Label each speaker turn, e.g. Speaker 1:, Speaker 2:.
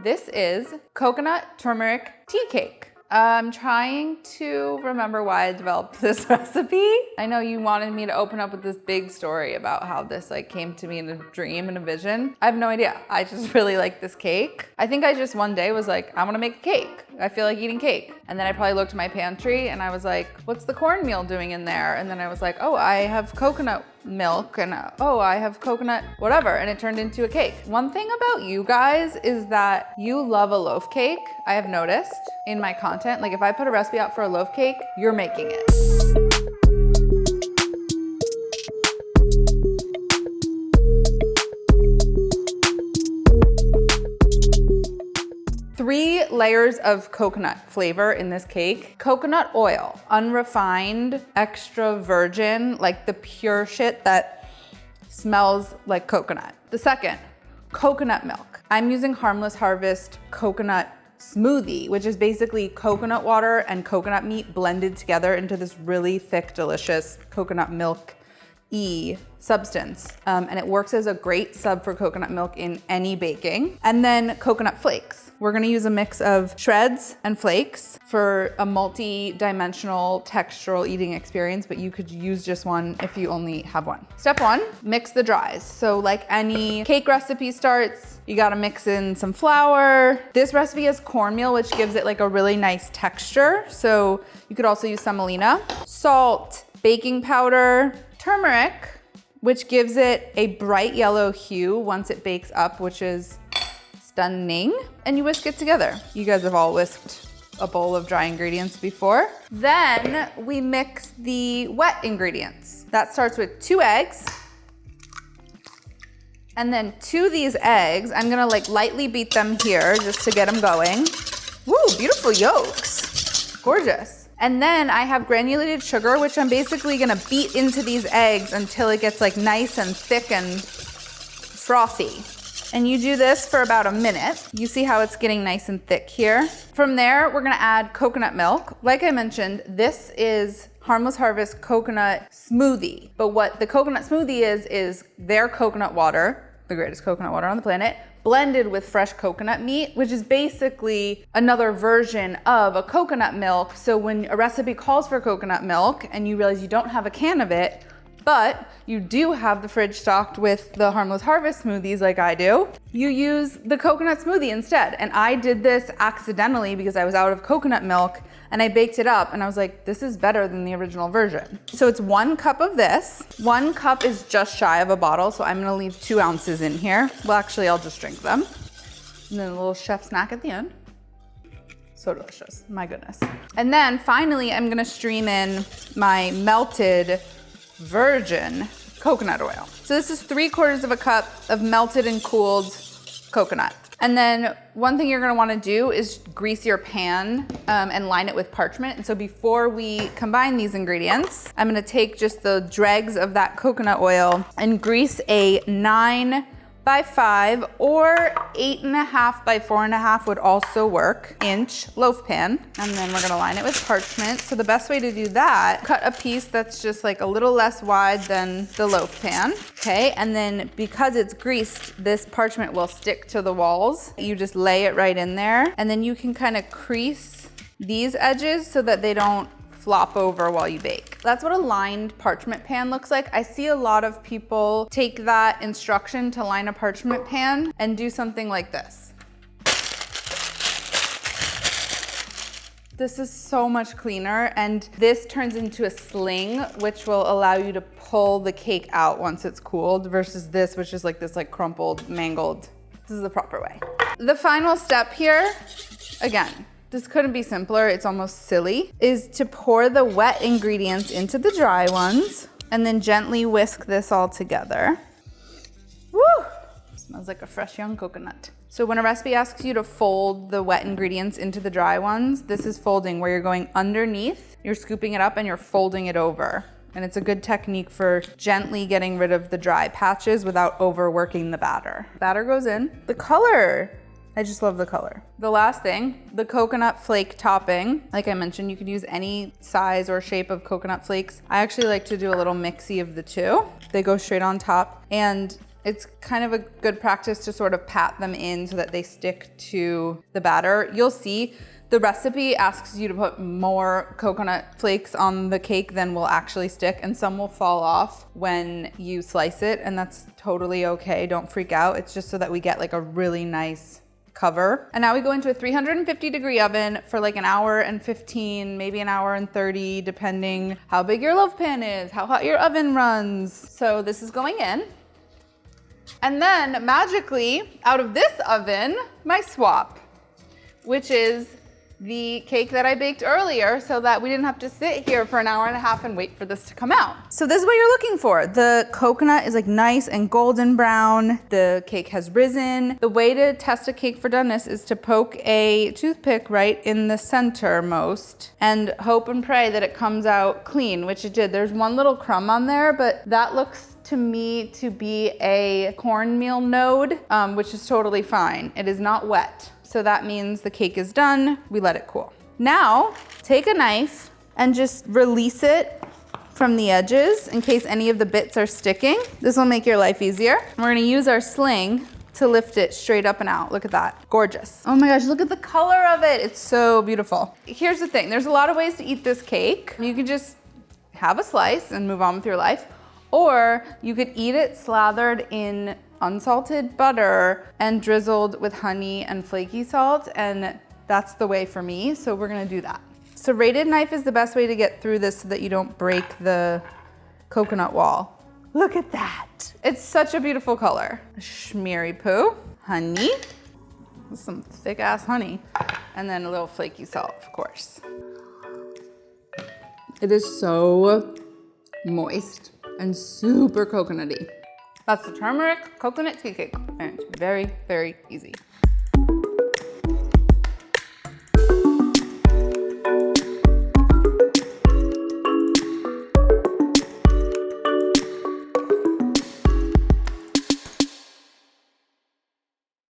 Speaker 1: This is coconut turmeric tea cake. I'm trying to remember why I developed this recipe. I know you wanted me to open up with this big story about how this like came to me in a dream and a vision. I have no idea. I just really like this cake. I think I just one day was like, I want to make a cake. I feel like eating cake. And then I probably looked at my pantry and I was like, what's the cornmeal doing in there? And then I was like, oh, I have coconut milk and oh, I have coconut whatever, and it turned into a cake. One thing about you guys is that you love a loaf cake. I have noticed in my content, like if I put a recipe out for a loaf cake, you're making it. 3 layers of coconut flavor in this cake. Coconut oil, unrefined, extra virgin, like the pure shit that smells like coconut. The second, coconut milk. I'm using Harmless Harvest coconut smoothie, which is basically coconut water and coconut meat blended together into this really thick, delicious coconut milk-y substance. And it works as a great sub for coconut milk in any baking. And then coconut flakes. We're gonna use a mix of shreds and flakes for a multi-dimensional textural eating experience, but you could use just one if you only have one. Step 1, mix the dries. So like any cake recipe starts, you gotta mix in some flour. This recipe has cornmeal, which gives it like a really nice texture. So you could also use semolina. Salt, baking powder, turmeric, which gives it a bright yellow hue once it bakes up, which is stunning. And you whisk it together. You guys have all whisked a bowl of dry ingredients before. Then we mix the wet ingredients. That starts with 2 eggs. And then to these eggs, I'm gonna like lightly beat them here just to get them going. Woo, beautiful yolks, gorgeous. And then I have granulated sugar, which I'm basically gonna beat into these eggs until it gets like nice and thick and frothy. And you do this for about a minute. You see how it's getting nice and thick here. From there, we're gonna add coconut milk. Like I mentioned, this is Harmless Harvest coconut smoothie. But what the coconut smoothie is their coconut water, the greatest coconut water on the planet, blended with fresh coconut meat, which is basically another version of a coconut milk. So when a recipe calls for coconut milk and you realize you don't have a can of it, but you do have the fridge stocked with the Harmless Harvest smoothies like I do, you use the coconut smoothie instead. And I did this accidentally because I was out of coconut milk and I baked it up and I was like, this is better than the original version. So it's 1 cup of this. 1 cup is just shy of a bottle, so I'm gonna leave 2 ounces in here. Well, actually, I'll just drink them. And then a little chef snack at the end. So delicious, my goodness. And then finally, I'm gonna stream in my melted virgin coconut oil. So this is 3/4 cup of melted and cooled coconut. And then one thing you're gonna wanna do is grease your pan and line it with parchment. And so before we combine these ingredients, I'm gonna take just the dregs of that coconut oil and grease a 9x5 or 8.5 by 4.5 would also work, inch loaf pan. And then we're gonna line it with parchment. So the best way to do that, cut a piece that's just like a little less wide than the loaf pan. Okay, and then because it's greased, this parchment will stick to the walls. You just lay it right in there. And then you can kind of crease these edges so that they don't flop over while you bake. That's what a lined parchment pan looks like. I see a lot of people take that instruction to line a parchment pan and do something like this. This is so much cleaner, and this turns into a sling, which will allow you to pull the cake out once it's cooled, versus this, which is like this like crumpled, mangled. This is the proper way. The final step here, again, this couldn't be simpler, it's almost silly, is to pour the wet ingredients into the dry ones and then gently whisk this all together. Woo! Smells like a fresh young coconut. So when a recipe asks you to fold the wet ingredients into the dry ones, this is folding, where you're going underneath, you're scooping it up and you're folding it over. And it's a good technique for gently getting rid of the dry patches without overworking the batter. Batter goes in. The color, I just love the color. The last thing, the coconut flake topping. Like I mentioned, you could use any size or shape of coconut flakes. I actually like to do a little mixy of the two. They go straight on top. And It's kind of a good practice to sort of pat them in so that they stick to the batter. You'll see the recipe asks you to put more coconut flakes on the cake than will actually stick, and some will fall off when you slice it, and that's totally okay. Don't freak out. It's just so that we get like a really nice cover. And now we go into a 350-degree oven for like an hour and 15, maybe an hour and 30, depending how big your loaf pan is, how hot your oven runs. So this is going in. And then magically, out of this oven, my swap, which is the cake that I baked earlier so that we didn't have to sit here for an hour and a half and wait for this to come out. So this is what you're looking for. The coconut is like nice and golden brown. The cake has risen. The way to test a cake for doneness is to poke a toothpick right in the center most and hope and pray that it comes out clean, which it did. There's one little crumb on there, but that looks to me to be a cornmeal node, which is totally fine. It is not wet. So that means the cake is done. We let it cool. Now, take a knife and just release it from the edges in case any of the bits are sticking. This will make your life easier. We're gonna use our sling to lift it straight up and out. Look at that, gorgeous. Oh my gosh, look at the color of it. It's so beautiful. Here's the thing, there's a lot of ways to eat this cake. You can just have a slice and move on with your life, or you could eat it slathered in unsalted butter and drizzled with honey and flaky salt, and that's the way for me, so we're gonna do that. Serrated knife is the best way to get through this so that you don't break the coconut wall. Look at that. It's such a beautiful color. Schmeary poo, honey, some thick ass honey, and then a little flaky salt, of course. It is so moist and super coconutty. That's the turmeric coconut tea cake, and it's very, very easy.